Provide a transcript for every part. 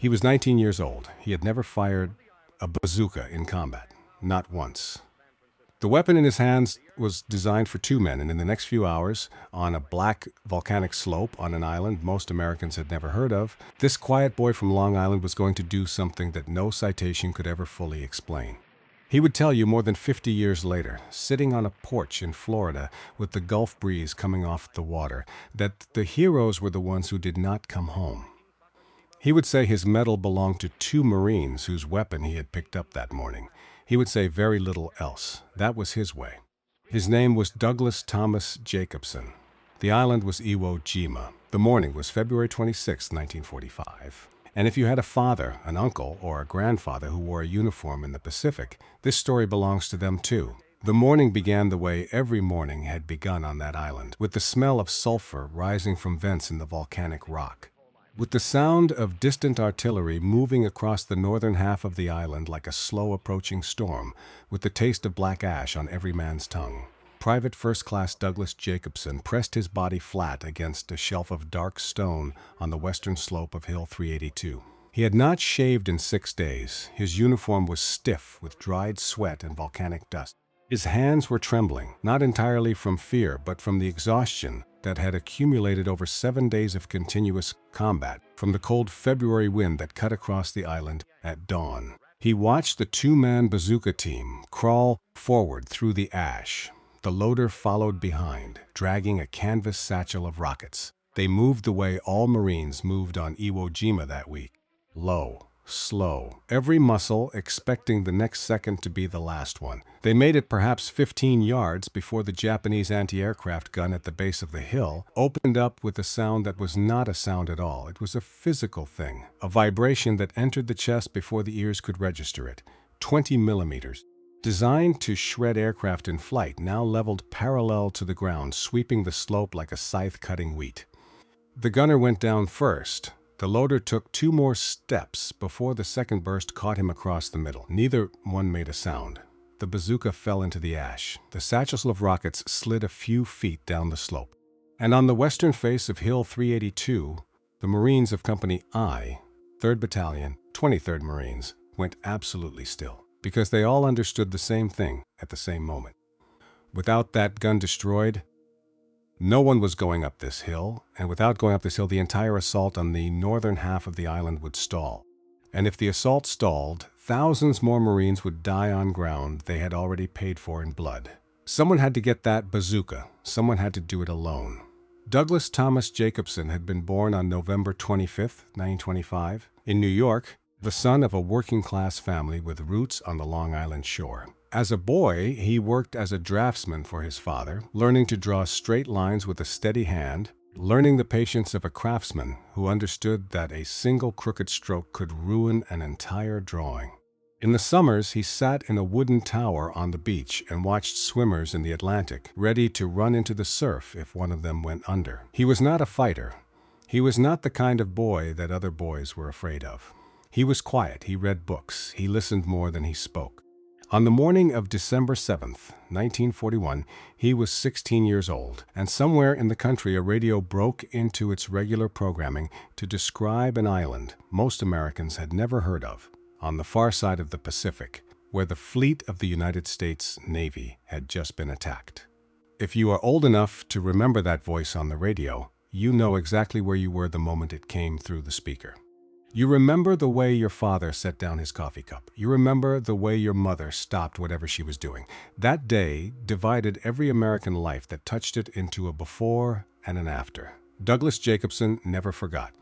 He was 19 years old. He had never fired a bazooka in combat, not once. The weapon in his hands was designed for two men, and in the next few hours, on a black volcanic slope on an island most Americans had never heard of, this quiet boy from Long Island was going to do something that no citation could ever fully explain. He would tell you more than 50 years later, sitting on a porch in Florida with the Gulf breeze coming off the water, that the heroes were the ones who did not come home. He would say his medal belonged to two Marines whose weapon he had picked up that morning. He would say very little else. That was his way. His name was Douglas Thomas Jacobson. The island was Iwo Jima. The morning was February 26, 1945. And if you had a father, an uncle, or a grandfather who wore a uniform in the Pacific, this story belongs to them too. The morning began the way every morning had begun on that island, with the smell of sulfur rising from vents in the volcanic rock, with the sound of distant artillery moving across the northern half of the island like a slow approaching storm, with the taste of black ash on every man's tongue. Private First Class Douglas Jacobson pressed his body flat against a shelf of dark stone on the western slope of Hill 382. He had not shaved in 6 days. His uniform was stiff with dried sweat and volcanic dust. His hands were trembling, not entirely from fear, but from the exhaustion that had accumulated over 7 days of continuous combat, from the cold February wind that cut across the island at dawn. He watched the two-man bazooka team crawl forward through the ash. The loader followed behind, dragging a canvas satchel of rockets. They moved the way all Marines moved on Iwo Jima that week. Low, slow, every muscle expecting the next second to be the last one. They made it perhaps 15 yards before the Japanese anti-aircraft gun at the base of the hill opened up with a sound that was not a sound at all. It was a physical thing, a vibration that entered the chest before the ears could register it. 20 millimeters. Designed to shred aircraft in flight, now leveled parallel to the ground, sweeping the slope like a scythe cutting wheat. The gunner went down first. The loader took 2 more steps before the second burst caught him across the middle. Neither one made a sound. The bazooka fell into the ash. The satchel of rockets slid a few feet down the slope. And on the western face of Hill 382, the Marines of Company I, 3rd Battalion, 23rd Marines, went absolutely still, because they all understood the same thing at the same moment. Without that gun destroyed, no one was going up this hill, and without going up this hill, the entire assault on the northern half of the island would stall. And if the assault stalled, thousands more Marines would die on ground they had already paid for in blood. Someone had to get that bazooka. Someone had to do it alone. Douglas Thomas Jacobson had been born on November 25, 1925, in New York, the son of a working-class family with roots on the Long Island shore. As a boy, he worked as a draftsman for his father, learning to draw straight lines with a steady hand, learning the patience of a craftsman who understood that a single crooked stroke could ruin an entire drawing. In the summers, he sat in a wooden tower on the beach and watched swimmers in the Atlantic, ready to run into the surf if one of them went under. He was not a fighter. He was not the kind of boy that other boys were afraid of. He was quiet, he read books, he listened more than he spoke. On the morning of December 7th, 1941, he was 16 years old, and somewhere in the country a radio broke into its regular programming to describe an island most Americans had never heard of, on the far side of the Pacific, where the fleet of the United States Navy had just been attacked. If you are old enough to remember that voice on the radio, you know exactly where you were the moment it came through the speaker. You remember the way your father set down his coffee cup. You remember the way your mother stopped whatever she was doing. That day divided every American life that touched it into a before and an after. Douglas Jacobson never forgot.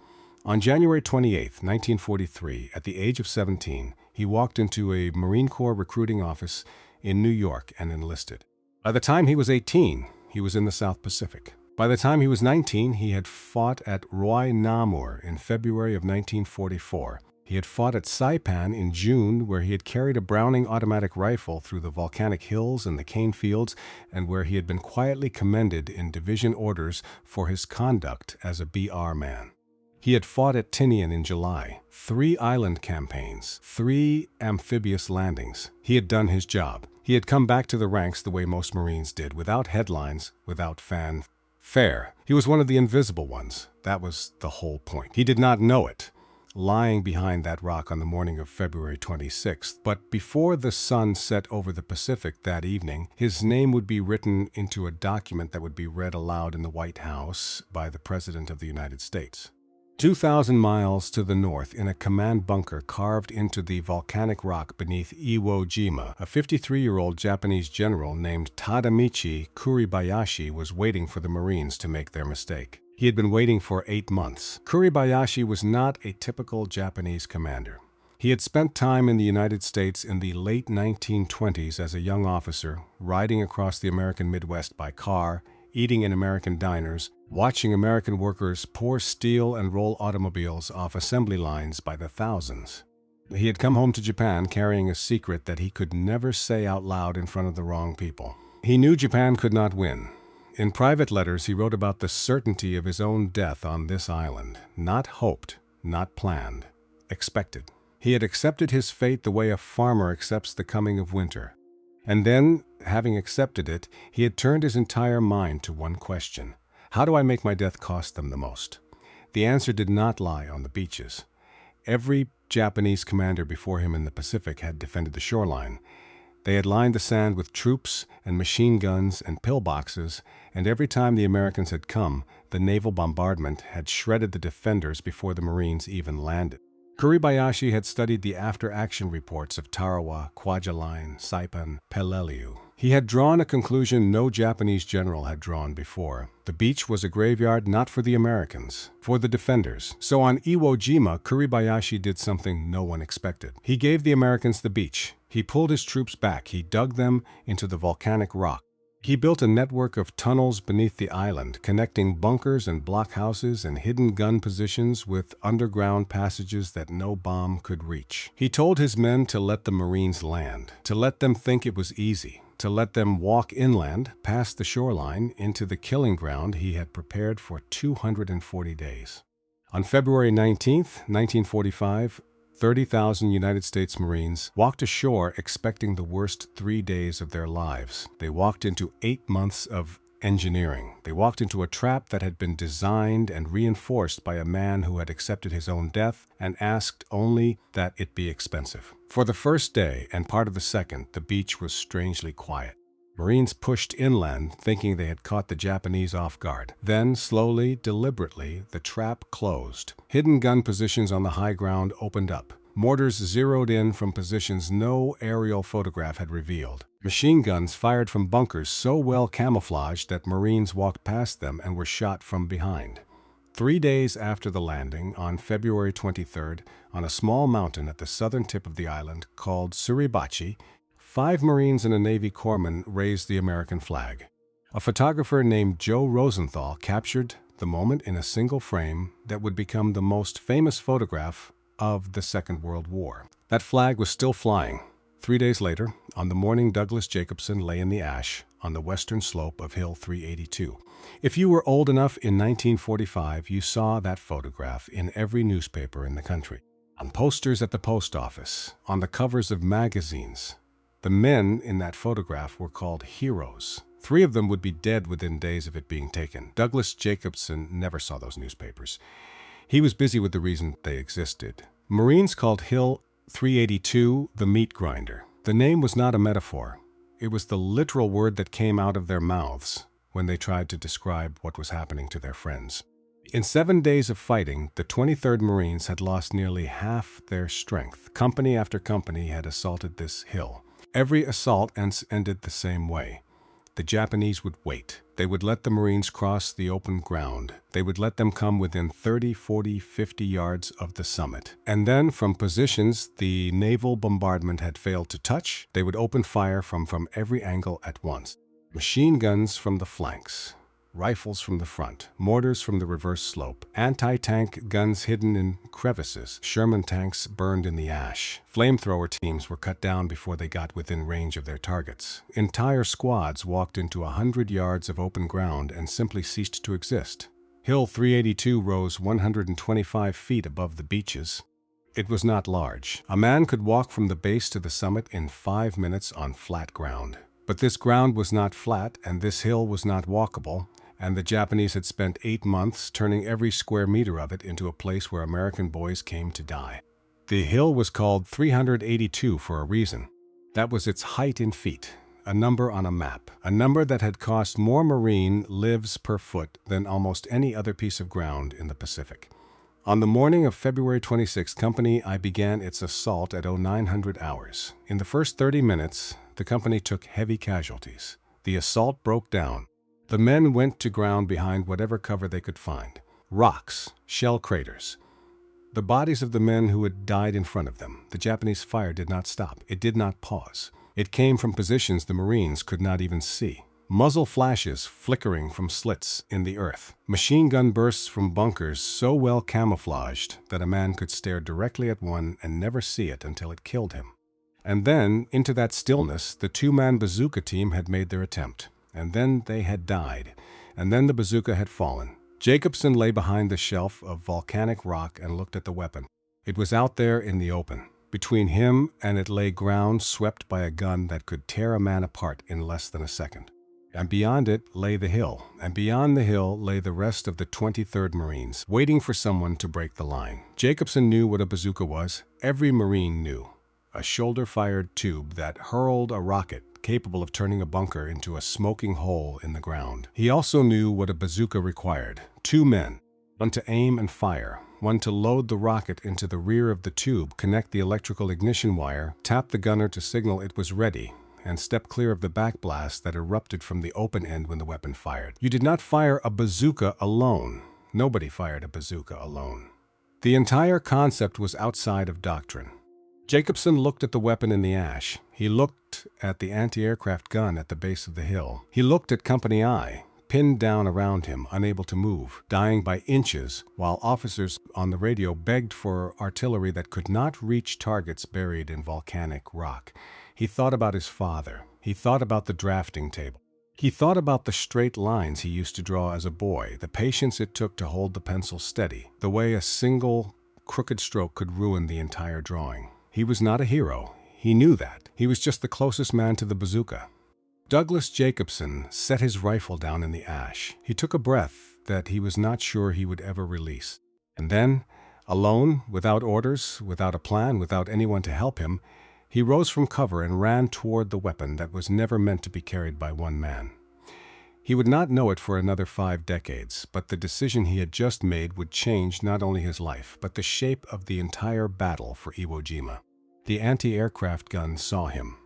On January 28, 1943, at the age of 17, he walked into a Marine Corps recruiting office in New York and enlisted. By the time he was 18, he was in the South Pacific. By the time he was 19, he had fought at Roy Namur in February of 1944. He had fought at Saipan in June, where he had carried a Browning automatic rifle through the volcanic hills and the cane fields, and where he had been quietly commended in division orders for his conduct as a BR man. He had fought at Tinian in July, 3 island campaigns, 3 amphibious landings. He had done his job. He had come back to the ranks the way most Marines did, without headlines, without fanfare. He was one of the invisible ones. That was the whole point. He did not know it. lying behind that rock on the morning of February 26th. But before the sun set over the Pacific that evening, his name would be written into a document that would be read aloud in the White House by the President of the United States. 2,000 miles to the north, in a command bunker carved into the volcanic rock beneath Iwo Jima, a 53-year-old Japanese general named Tadamichi Kuribayashi was waiting for the Marines to make their mistake. He had been waiting for 8 months. Kuribayashi was not a typical Japanese commander. He had spent time in the United States in the late 1920s as a young officer, riding across the American Midwest by car, eating in American diners, watching American workers pour steel and roll automobiles off assembly lines by the thousands. He had come home to Japan carrying a secret that he could never say out loud in front of the wrong people. He knew Japan could not win. In private letters, he wrote about the certainty of his own death on this island. Not hoped, not planned, expected. He had accepted his fate the way a farmer accepts the coming of winter. And then, having accepted it, he had turned his entire mind to one question. How do I make my death cost them the most? The answer did not lie on the beaches. Every Japanese commander before him in the Pacific had defended the shoreline. They had lined the sand with troops and machine guns and pillboxes, and every time the Americans had come, the naval bombardment had shredded the defenders before the Marines even landed. Kuribayashi had studied the after-action reports of Tarawa, Kwajalein, Saipan, Peleliu. He had drawn a conclusion no Japanese general had drawn before. The beach was a graveyard not for the Americans, for the defenders. So on Iwo Jima, Kuribayashi did something no one expected. He gave the Americans the beach. He pulled his troops back. He dug them into the volcanic rock. He built a network of tunnels beneath the island, connecting bunkers and blockhouses and hidden gun positions with underground passages that no bomb could reach. He told his men to let the Marines land, to let them think it was easy, to let them walk inland, past the shoreline, into the killing ground he had prepared for 240 days. On February 19, 1945, 30,000 United States Marines walked ashore expecting the worst 3 days of their lives. They walked into 8 months of engineering. They walked into a trap that had been designed and reinforced by a man who had accepted his own death and asked only that it be expensive. For the first day and part of the second, the beach was strangely quiet. Marines pushed inland, thinking they had caught the Japanese off guard. Then, slowly, deliberately, the trap closed. Hidden gun positions on the high ground opened up. Mortars zeroed in from positions no aerial photograph had revealed. Machine guns fired from bunkers so well camouflaged that Marines walked past them and were shot from behind. 3 days after the landing, on February 23rd, on a small mountain at the southern tip of the island called Suribachi, 5 Marines and a Navy corpsman raised the American flag. A photographer named Joe Rosenthal captured the moment in a single frame that would become the most famous photograph of the Second World War. That flag was still flying. 3 days later, on the morning Douglas Jacobson lay in the ash on the western slope of Hill 382. If you were old enough in 1945, you saw that photograph in every newspaper in the country. On posters at the post office, on the covers of magazines. The men in that photograph were called heroes. 3 of them would be dead within days of it being taken. Douglas Jacobson never saw those newspapers. He was busy with the reason they existed. Marines called Hill 382 the meat grinder. The name was not a metaphor. It was the literal word that came out of their mouths when they tried to describe what was happening to their friends. In 7 days of fighting, the 23rd Marines had lost nearly half their strength. Company after company had assaulted this hill. Every assault ended the same way. The Japanese would wait. They would let the Marines cross the open ground. They would let them come within 30, 40, 50 yards of the summit. And then, from positions the naval bombardment had failed to touch, they would open fire from every angle at once. Machine guns from the flanks, rifles from the front, mortars from the reverse slope, anti-tank guns hidden in crevices, Sherman tanks burned in the ash. Flamethrower teams were cut down before they got within range of their targets. Entire squads walked into 100 yards of open ground and simply ceased to exist. Hill 382 rose 125 feet above the beaches. It was not large. A man could walk from the base to the summit in 5 minutes on flat ground. But this ground was not flat, and this hill was not walkable, and the Japanese had spent 8 months turning every square meter of it into a place where American boys came to die. The hill was called 382 for a reason. That was its height in feet, a number on a map, a number that had cost more Marine lives per foot than almost any other piece of ground in the Pacific. On the morning of February 26th, Company I began its assault at 0900 hours. In the first 30 minutes, the company took heavy casualties. The assault broke down. The men went to ground behind whatever cover they could find. Rocks, shell craters. The bodies of the men who had died in front of them. The Japanese fire did not stop. It did not pause. It came from positions the Marines could not even see. Muzzle flashes flickering from slits in the earth. Machine gun bursts from bunkers so well camouflaged that a man could stare directly at one and never see it until it killed him. And then, into that stillness, the two-man bazooka team had made their attempt. And then they had died. And then the bazooka had fallen. Jacobson lay behind the shelf of volcanic rock and looked at the weapon. It was out there in the open. Between him and it lay ground swept by a gun that could tear a man apart in less than a second. And beyond it lay the hill, and beyond the hill lay the rest of the 23rd Marines, waiting for someone to break the line. Jacobson knew what a bazooka was. Every Marine knew. A shoulder-fired tube that hurled a rocket capable of turning a bunker into a smoking hole in the ground. He also knew what a bazooka required. 2 men, one to aim and fire, one to load the rocket into the rear of the tube, connect the electrical ignition wire, tap the gunner to signal it was ready, and step clear of the backblast that erupted from the open end when the weapon fired. You did not fire a bazooka alone. Nobody fired a bazooka alone. The entire concept was outside of doctrine. Jacobson looked at the weapon in the ash. He looked at the anti-aircraft gun at the base of the hill. He looked at Company I, pinned down around him, unable to move, dying by inches, while officers on the radio begged for artillery that could not reach targets buried in volcanic rock. He thought about his father. He thought about the drafting table. He thought about the straight lines he used to draw as a boy, the patience it took to hold the pencil steady, the way a single crooked stroke could ruin the entire drawing. He was not a hero. He knew that. He was just the closest man to the bazooka. Douglas Jacobson set his rifle down in the ash. He took a breath that he was not sure he would ever release. And then, alone, without orders, without a plan, without anyone to help him, he rose from cover and ran toward the weapon that was never meant to be carried by one man. He would not know it for another 5 decades, but the decision he had just made would change not only his life, but the shape of the entire battle for Iwo Jima. The anti-aircraft gun saw him.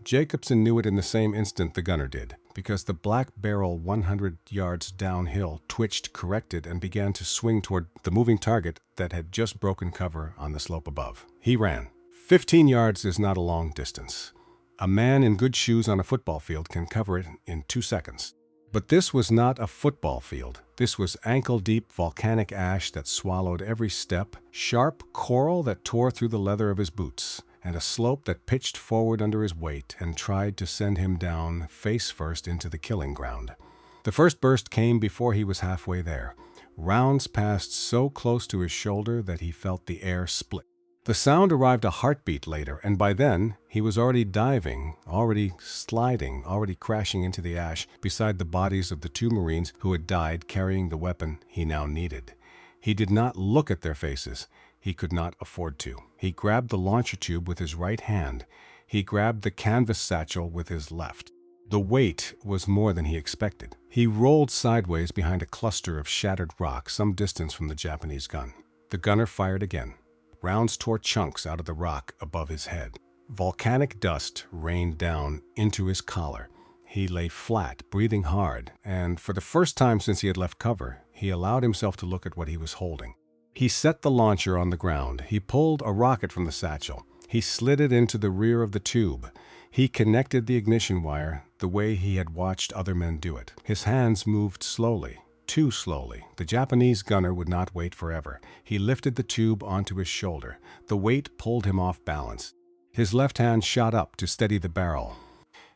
Jacobson knew it in the same instant the gunner did, because the black barrel 100 yards downhill twitched, corrected, and began to swing toward the moving target that had just broken cover on the slope above. He ran. 15 yards is not a long distance. A man in good shoes on a football field can cover it in 2 seconds. But this was not a football field. This was ankle-deep volcanic ash that swallowed every step, sharp coral that tore through the leather of his boots, and a slope that pitched forward under his weight and tried to send him down face first into the killing ground. The first burst came before he was halfway there. Rounds passed so close to his shoulder that he felt the air split. The sound arrived a heartbeat later, and by then, he was already diving, already sliding, already crashing into the ash beside the bodies of the 2 Marines who had died carrying the weapon he now needed. He did not look at their faces. He could not afford to. He grabbed the launcher tube with his right hand. He grabbed the canvas satchel with his left. The weight was more than he expected. He rolled sideways behind a cluster of shattered rock some distance from the Japanese gun. The gunner fired again. Rounds tore chunks out of the rock above his head. Volcanic dust rained down into his collar. He lay flat, breathing hard, and for the first time since he had left cover, he allowed himself to look at what he was holding. He set the launcher on the ground. He pulled a rocket from the satchel. He slid it into the rear of the tube. He connected the ignition wire the way he had watched other men do it. His hands moved slowly. Too slowly. The Japanese gunner would not wait forever. He lifted the tube onto his shoulder. The weight pulled him off balance. His left hand shot up to steady the barrel.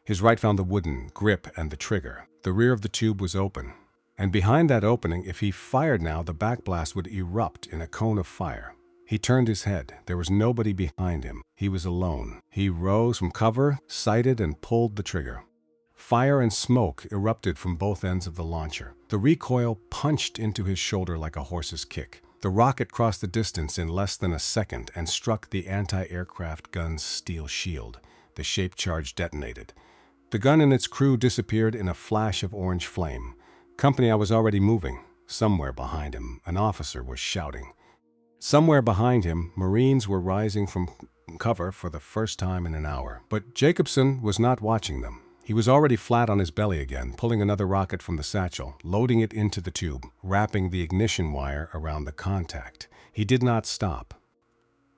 His right found the wooden grip and the trigger. The rear of the tube was open. And behind that opening, if he fired now, the backblast would erupt in a cone of fire. He turned his head. There was nobody behind him. He was alone. He rose from cover, sighted, and pulled the trigger. Fire and smoke erupted from both ends of the launcher. The recoil punched into his shoulder like a horse's kick. The rocket crossed the distance in less than a second and struck the anti-aircraft gun's steel shield. The shaped charge detonated. The gun and its crew disappeared in a flash of orange flame. Company I was already moving. Somewhere behind him, an officer was shouting. Somewhere behind him, Marines were rising from cover for the first time in an hour. But Jacobson was not watching them. He was already flat on his belly again, pulling another rocket from the satchel, loading it into the tube, wrapping the ignition wire around the contact. He did not stop.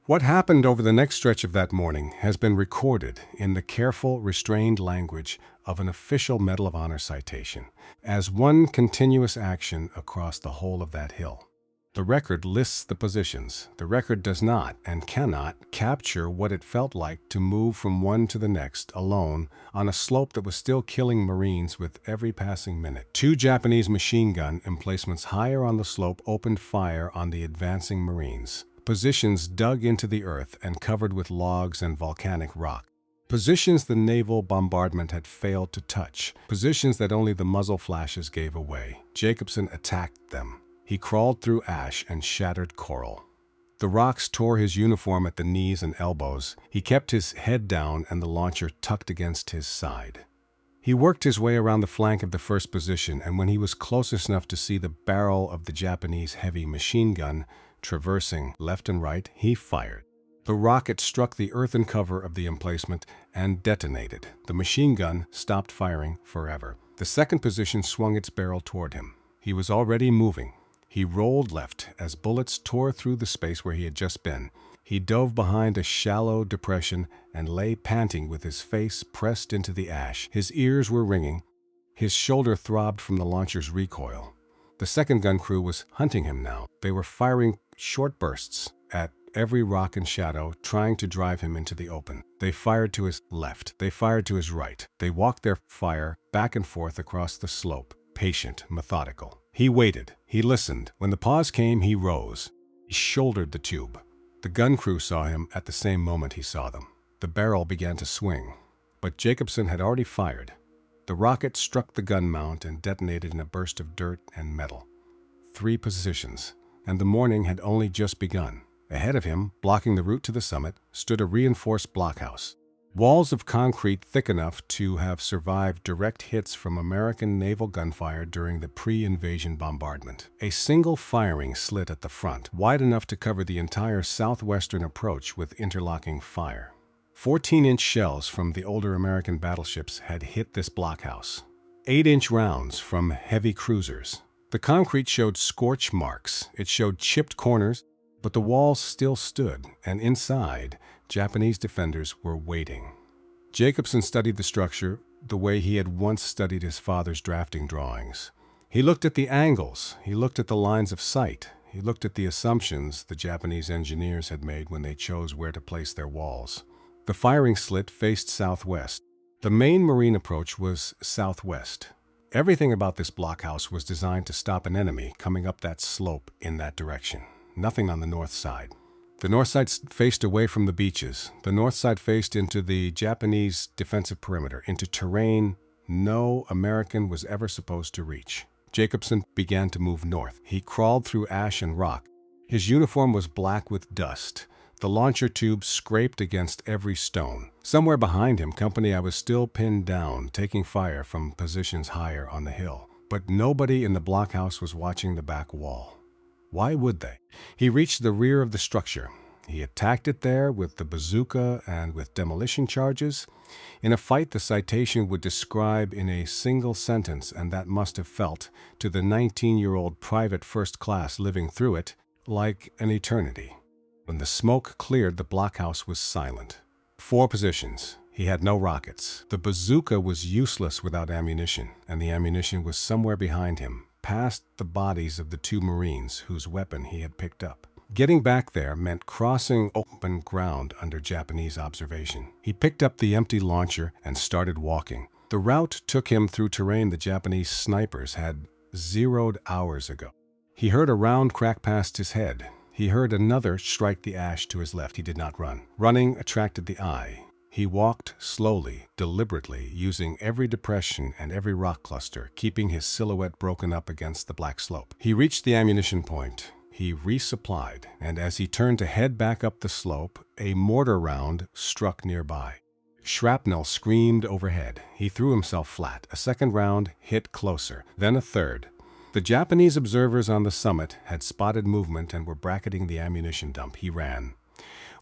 What happened over the next stretch of that morning has been recorded in the careful, restrained language of an official Medal of Honor citation, as one continuous action across the whole of that hill. The record lists the positions. The record does not and cannot capture what it felt like to move from one to the next alone on a slope that was still killing Marines with every passing minute. 2 Japanese machine gun emplacements higher on the slope opened fire on the advancing Marines. Positions dug into the earth and covered with logs and volcanic rock. Positions the naval bombardment had failed to touch. Positions that only the muzzle flashes gave away. Jacobson attacked them. He crawled through ash and shattered coral. The rocks tore his uniform at the knees and elbows. He kept his head down and the launcher tucked against his side. He worked his way around the flank of the first position, and when he was close enough to see the barrel of the Japanese heavy machine gun traversing left and right, he fired. The rocket struck the earthen cover of the emplacement and detonated. The machine gun stopped firing forever. The second position swung its barrel toward him. He was already moving. He rolled left as bullets tore through the space where he had just been. He dove behind a shallow depression and lay panting with his face pressed into the ash. His ears were ringing. His shoulder throbbed from the launcher's recoil. The second gun crew was hunting him now. They were firing short bursts at every rock and shadow, trying to drive him into the open. They fired to his left. They fired to his right. They walked their fire back and forth across the slope, patient, methodical. He waited. He listened. When the pause came, he rose. He shouldered the tube. The gun crew saw him at the same moment he saw them. The barrel began to swing, but Jacobson had already fired. The rocket struck the gun mount and detonated in a burst of dirt and metal. 3 positions, and the morning had only just begun. Ahead of him, blocking the route to the summit, stood a reinforced blockhouse. Walls of concrete thick enough to have survived direct hits from American naval gunfire during the pre-invasion bombardment. A single firing slit at the front, wide enough to cover the entire southwestern approach with interlocking fire. 14-inch shells from the older American battleships had hit this blockhouse. 8-inch rounds from heavy cruisers. The concrete showed scorch marks. It showed chipped corners, but the walls still stood, and inside, Japanese defenders were waiting. Jacobson studied the structure the way he had once studied his father's drafting drawings. He looked at the angles, he looked at the lines of sight, he looked at the assumptions the Japanese engineers had made when they chose where to place their walls. The firing slit faced southwest. The main Marine approach was southwest. Everything about this blockhouse was designed to stop an enemy coming up that slope in that direction. Nothing on the north side. The north side faced away from the beaches. The north side faced into the Japanese defensive perimeter, into terrain no American was ever supposed to reach. Jacobson began to move north. He crawled through ash and rock. His uniform was black with dust. The launcher tube scraped against every stone. Somewhere behind him, Company I was still pinned down, taking fire from positions higher on the hill. But nobody in the blockhouse was watching the back wall. Why would they? He reached the rear of the structure. He attacked it there with the bazooka and with demolition charges. In a fight the citation would describe in a single sentence, and that must have felt, to the 19-year-old private first class living through it, like an eternity. When the smoke cleared, the blockhouse was silent. 4 positions. He had no rockets. The bazooka was useless without ammunition, and the ammunition was somewhere behind him, past the bodies of the 2 Marines whose weapon he had picked up. Getting back there meant crossing open ground under Japanese observation. He picked up the empty launcher and started walking. The route took him through terrain the Japanese snipers had zeroed hours ago. He heard a round crack past his head. He heard another strike the ash to his left. He did not run. Running attracted the eye. He walked slowly, deliberately, using every depression and every rock cluster, keeping his silhouette broken up against the black slope. He reached the ammunition point. He resupplied, and as he turned to head back up the slope, a mortar round struck nearby. Shrapnel screamed overhead. He threw himself flat. A second round hit closer, then a third. The Japanese observers on the summit had spotted movement and were bracketing the ammunition dump. He ran.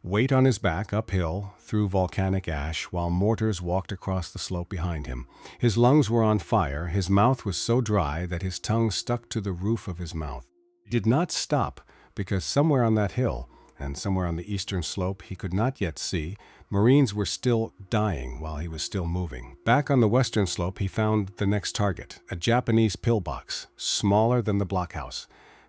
Weight on his back, uphill, through volcanic ash, while mortars walked across the slope behind him. His lungs were on fire. His mouth was so dry that his tongue stuck to the roof of his mouth. He did not stop, because somewhere on that hill, and somewhere on the eastern slope he could not yet see, Marines were still dying while he was still moving. Back on the western slope he found the next target, a Japanese pillbox, smaller than the blockhouse.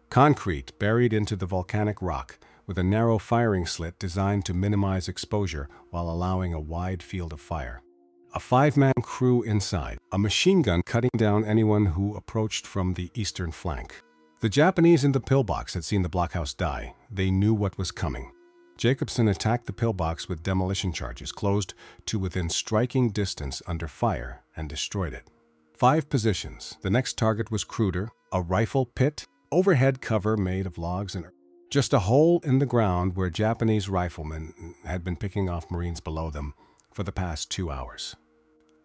Concrete buried into the volcanic rock, with a narrow firing slit designed to minimize exposure while allowing a wide field of fire. A 5-man crew inside, a machine gun cutting down anyone who approached from the eastern flank. The Japanese in the pillbox had seen the blockhouse die. They knew what was coming. Jacobson attacked the pillbox with demolition charges, closed to within striking distance under fire, and destroyed it. 5 positions. The next target was cruder, a rifle pit, overhead cover made of logs and just a hole in the ground where Japanese riflemen had been picking off Marines below them for the past 2 hours.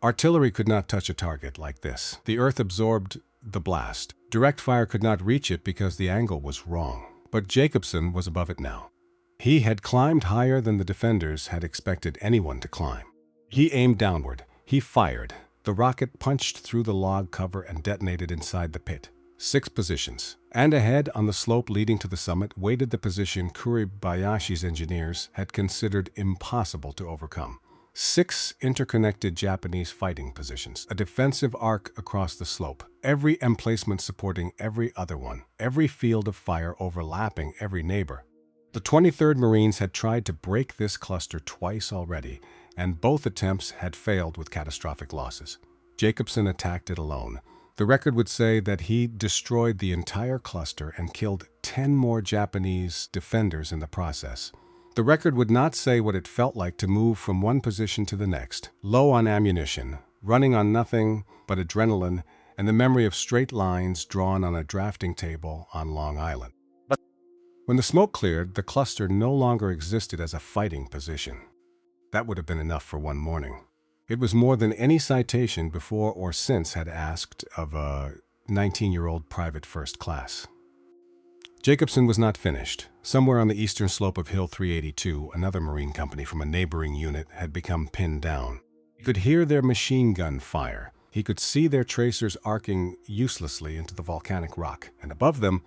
Artillery could not touch a target like this. The earth absorbed the blast. Direct fire could not reach it because the angle was wrong. But Jacobson was above it now. He had climbed higher than the defenders had expected anyone to climb. He aimed downward. He fired. The rocket punched through the log cover and detonated inside the pit. 6 positions. And ahead, on the slope leading to the summit, waited the position Kuribayashi's engineers had considered impossible to overcome. 6 interconnected Japanese fighting positions, a defensive arc across the slope, every emplacement supporting every other one, every field of fire overlapping every neighbor. The 23rd Marines had tried to break this cluster twice already, and both attempts had failed with catastrophic losses. Jacobson attacked it alone. The record would say that he destroyed the entire cluster and killed 10 more Japanese defenders in the process. The record would not say what it felt like to move from one position to the next, low on ammunition, running on nothing but adrenaline and the memory of straight lines drawn on a drafting table on Long Island. But when the smoke cleared, the cluster no longer existed as a fighting position. That would have been enough for one morning. It was more than any citation before or since had asked of a 19-year-old private first class. Jacobson was not finished. Somewhere on the eastern slope of Hill 382, another Marine company from a neighboring unit had become pinned down. He could hear their machine gun fire. He could see their tracers arcing uselessly into the volcanic rock, and above them,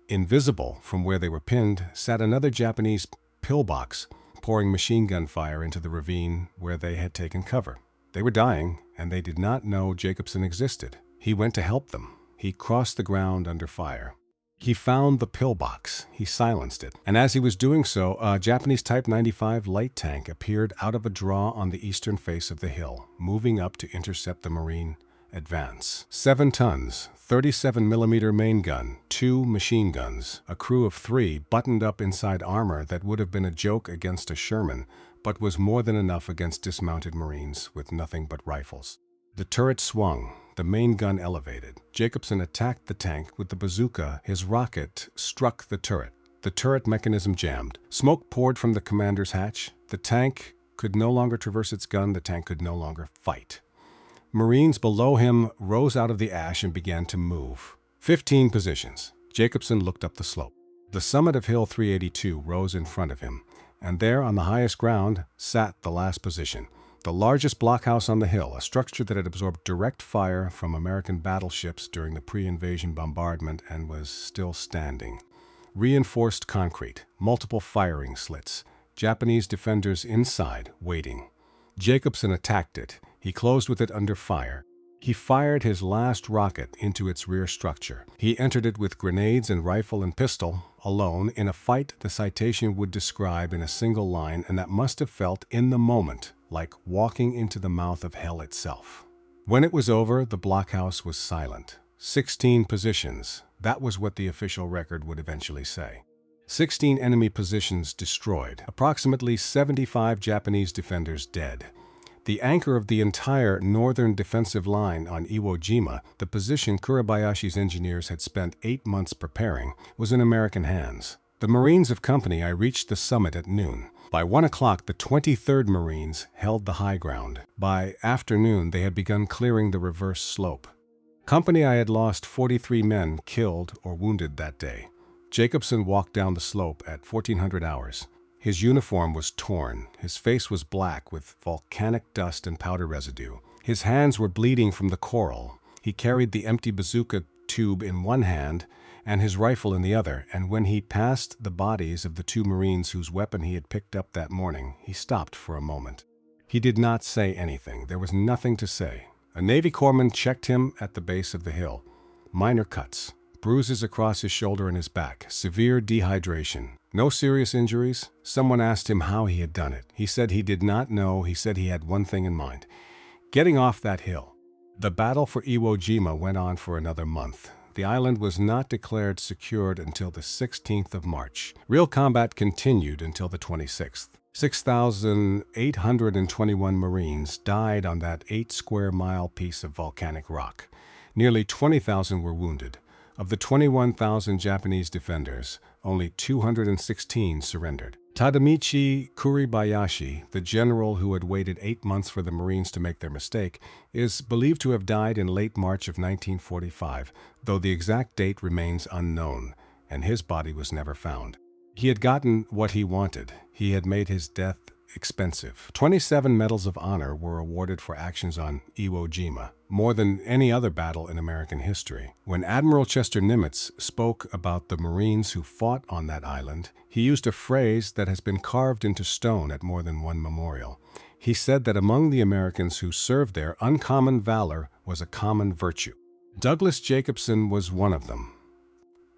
invisible from where they were pinned, sat another Japanese pillbox, pouring machine gun fire into the ravine where they had taken cover. They were dying, and they did not know Jacobson existed. He went to help them. He crossed the ground under fire. He found the pillbox. He silenced it. And as he was doing so, a Japanese Type 95 light tank appeared out of a draw on the eastern face of the hill, moving up to intercept the Marine advance. 7 tons, 37mm main gun, 2 machine guns, a crew of 3 buttoned up inside armor that would have been a joke against a Sherman, but was more than enough against dismounted Marines with nothing but rifles. The turret swung. The main gun elevated. Jacobson attacked the tank with the bazooka. His rocket struck the turret. The turret mechanism jammed. Smoke poured from the commander's hatch. The tank could no longer traverse its gun. The tank could no longer fight. Marines below him rose out of the ash and began to move. 15 positions. Jacobson looked up the slope. The summit of Hill 382 rose in front of him, and there on the highest ground sat the last position. The largest blockhouse on the hill, a structure that had absorbed direct fire from American battleships during the pre-invasion bombardment and was still standing. Reinforced concrete, multiple firing slits, Japanese defenders inside, waiting. Jacobson attacked it. He closed with it under fire. He fired his last rocket into its rear structure. He entered it with grenades and rifle and pistol, alone, in a fight the citation would describe in a single line, and that must have felt, in the moment, like walking into the mouth of hell itself. When it was over, the blockhouse was silent. 16 positions. That was what the official record would eventually say. 16 enemy positions destroyed, approximately 75 Japanese defenders dead. The anchor of the entire northern defensive line on Iwo Jima, the position Kuribayashi's engineers had spent 8 months preparing, was in American hands. The Marines of Company I reached the summit at noon. By 1 o'clock, the 23rd Marines held the high ground. By afternoon, they had begun clearing the reverse slope. Company I had lost 43 men killed or wounded that day. Jacobson walked down the slope at 1400 hours. His uniform was torn. His face was black with volcanic dust and powder residue. His hands were bleeding from the coral. He carried the empty bazooka tube in one hand and his rifle in the other, and when he passed the bodies of the 2 Marines whose weapon he had picked up that morning, he stopped for a moment. He did not say anything. There was nothing to say. A Navy corpsman checked him at the base of the hill. Minor cuts, bruises across his shoulder and his back, severe dehydration. No serious injuries. Someone asked him how he had done it. He said he did not know. He said he had one thing in mind: getting off that hill. The battle for Iwo Jima went on for another month. The island was not declared secured until the 16th of March. Real combat continued until the 26th. 6,821 Marines died on that 8-square-mile piece of volcanic rock. Nearly 20,000 were wounded. Of the 21,000 Japanese defenders, only 216 surrendered. Tadamichi Kuribayashi, the general who had waited 8 months for the Marines to make their mistake, is believed to have died in late March of 1945, though the exact date remains unknown, and his body was never found. He had gotten what he wanted. He had made his death expensive. 27 Medals of Honor were awarded for actions on Iwo Jima, more than any other battle in American history. When Admiral Chester Nimitz spoke about the Marines who fought on that island, he used a phrase that has been carved into stone at more than one memorial. He said that among the Americans who served there, uncommon valor was a common virtue. Douglas Jacobson was one of them.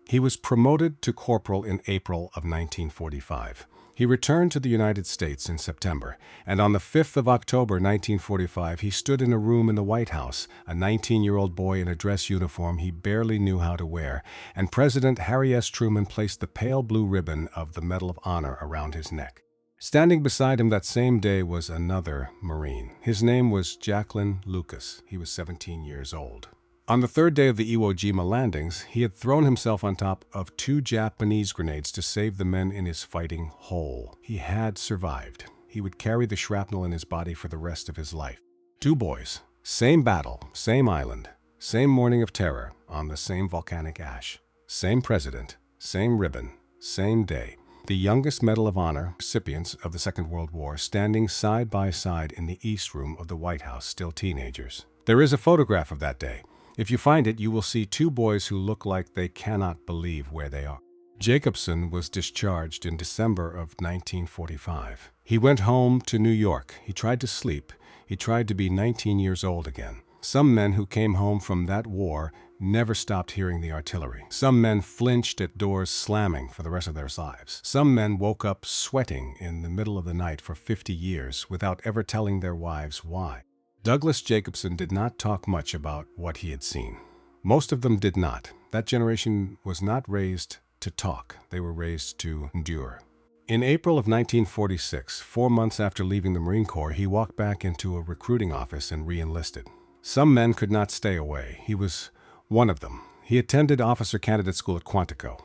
He was promoted to corporal in April of 1945. He returned to the United States in September, and on the 5th of October 1945, he stood in a room in the White House, a 19-year-old boy in a dress uniform he barely knew how to wear, and President Harry S. Truman placed the pale blue ribbon of the Medal of Honor around his neck. Standing beside him that same day was another Marine. His name was Jacqueline Lucas. He was 17 years old. On the 3rd day of the Iwo Jima landings, he had thrown himself on top of 2 Japanese grenades to save the men in his fighting whole. He had survived. He would carry the shrapnel in his body for the rest of his life. 2 boys, same battle, same island, same morning of terror on the same volcanic ash, same president, same ribbon, same day. The youngest Medal of Honor recipients of the Second World War standing side by side in the East Room of the White House, still teenagers. There is a photograph of that day. If you find it, you will see 2 boys who look like they cannot believe where they are. Jacobson was discharged in December of 1945. He went home to New York. He tried to sleep. He tried to be 19 years old again. Some men who came home from that war never stopped hearing the artillery. Some men flinched at doors slamming for the rest of their lives. Some men woke up sweating in the middle of the night for 50 years without ever telling their wives why. Douglas Jacobson did not talk much about what he had seen. Most of them did not. That generation was not raised to talk. They were raised to endure. In April of 1946, 4 months after leaving the Marine Corps, he walked back into a recruiting office and re-enlisted. Some men could not stay away. He was one of them. He attended officer candidate school at Quantico.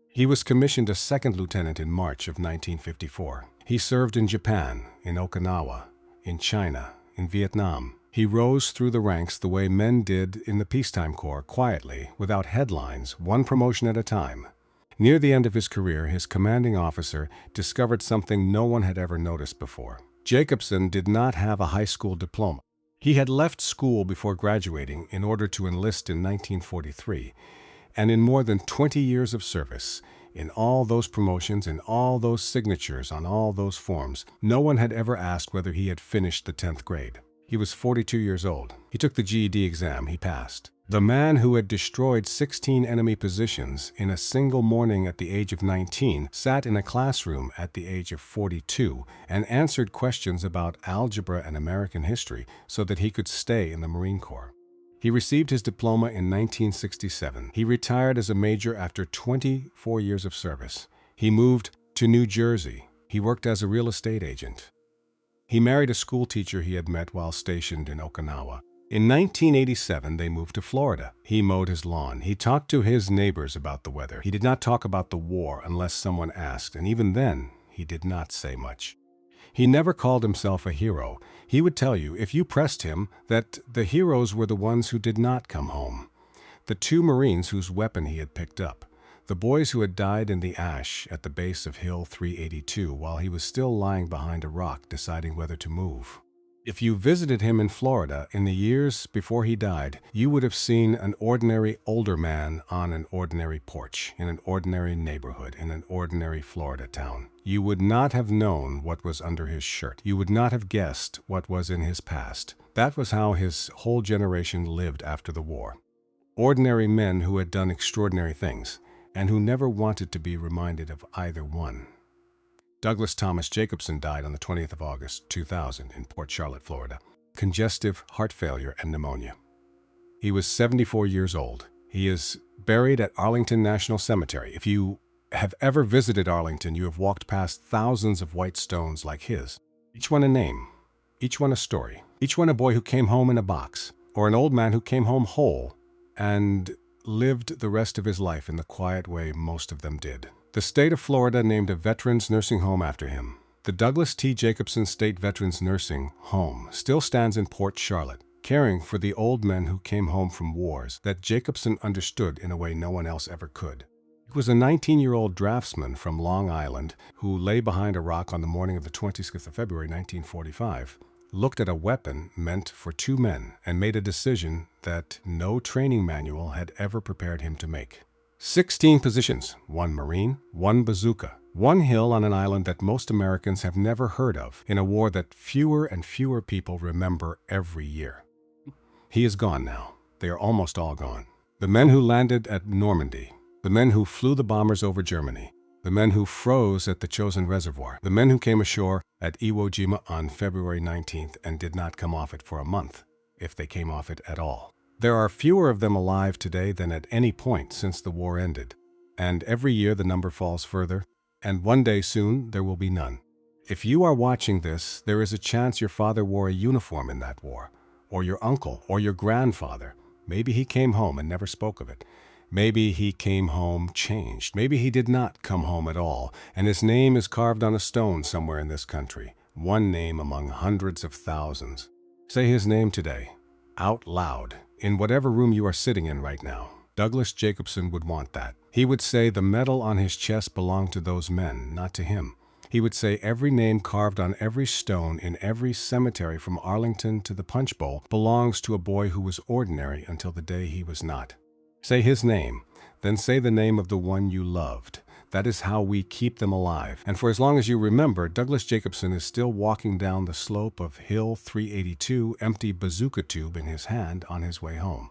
He was commissioned a 2nd lieutenant in March of 1954. He served in Japan, in Okinawa, in China, in Vietnam. He rose through the ranks the way men did in the peacetime corps, quietly, without headlines, one promotion at a time. Near the end of his career, his commanding officer discovered something no one had ever noticed before. Jacobson did not have a high school diploma. He had left school before graduating in order to enlist in 1943, and in more than 20 years of service, in all those promotions, in all those signatures on all those forms, no one had ever asked whether he had finished the 10th grade. He was 42 years old. He took the GED exam. He passed. The man who had destroyed 16 enemy positions in a single morning at the age of 19 sat in a classroom at the age of 42 and answered questions about algebra and American history so that he could stay in the Marine Corps. He received his diploma in 1967. He retired as a major after 24 years of service. He moved to New Jersey. He worked as a real estate agent. He married a school teacher he had met while stationed in Okinawa. In 1987, they moved to Florida. He mowed his lawn. He talked to his neighbors about the weather. He did not talk about the war unless someone asked, and even then, he did not say much. He never called himself a hero. He would tell you, if you pressed him, that the heroes were the ones who did not come home. The 2 Marines whose weapon he had picked up. The boys who had died in the ash at the base of Hill 382 while he was still lying behind a rock deciding whether to move. If you visited him in Florida in the years before he died, you would have seen an ordinary older man on an ordinary porch, in an ordinary neighborhood, in an ordinary Florida town. You would not have known what was under his shirt. You would not have guessed what was in his past. That was how his whole generation lived after the war. Ordinary men who had done extraordinary things, and who never wanted to be reminded of either one. Douglas Thomas Jacobson died on the 20th of August, 2000 in Port Charlotte, Florida. Congestive heart failure and pneumonia. He was 74 years old. He is buried at Arlington National Cemetery. If you have ever visited Arlington, you have walked past thousands of white stones like his. Each one a name, each one a story, each one a boy who came home in a box, or an old man who came home whole and lived the rest of his life in the quiet way most of them did. The state of Florida named a veterans nursing home after him. The Douglas T. Jacobson State Veterans Nursing Home still stands in Port Charlotte, caring for the old men who came home from wars that Jacobson understood in a way no one else ever could. He was a 19-year-old draftsman from Long Island who lay behind a rock on the morning of the 25th of February 1945, looked at a weapon meant for 2 men, and made a decision that no training manual had ever prepared him to make. 16 positions, 1 Marine, 1 bazooka, 1 hill on an island that most Americans have never heard of, in a war that fewer and fewer people remember every year. He is gone now. They are almost all gone. The men who landed at Normandy, the men who flew the bombers over Germany, the men who froze at the Chosin Reservoir, the men who came ashore at Iwo Jima on February 19th and did not come off it for a month, if they came off it at all. There are fewer of them alive today than at any point since the war ended, and every year the number falls further, and one day soon there will be none. If you are watching this, there is a chance your father wore a uniform in that war, or your uncle, or your grandfather. Maybe he came home and never spoke of it. Maybe he came home changed. Maybe he did not come home at all, and his name is carved on a stone somewhere in this country, one name among hundreds of thousands. Say his name today, out loud, in whatever room you are sitting in right now. Douglas Jacobson would want that. He would say the medal on his chest belonged to those men, not to him. He would say every name carved on every stone in every cemetery from Arlington to the Punch Bowl belongs to a boy who was ordinary until the day he was not. Say his name, then say the name of the one you loved. That is how we keep them alive. And for as long as you remember, Douglas Jacobson is still walking down the slope of Hill 382, empty bazooka tube in his hand on his way home.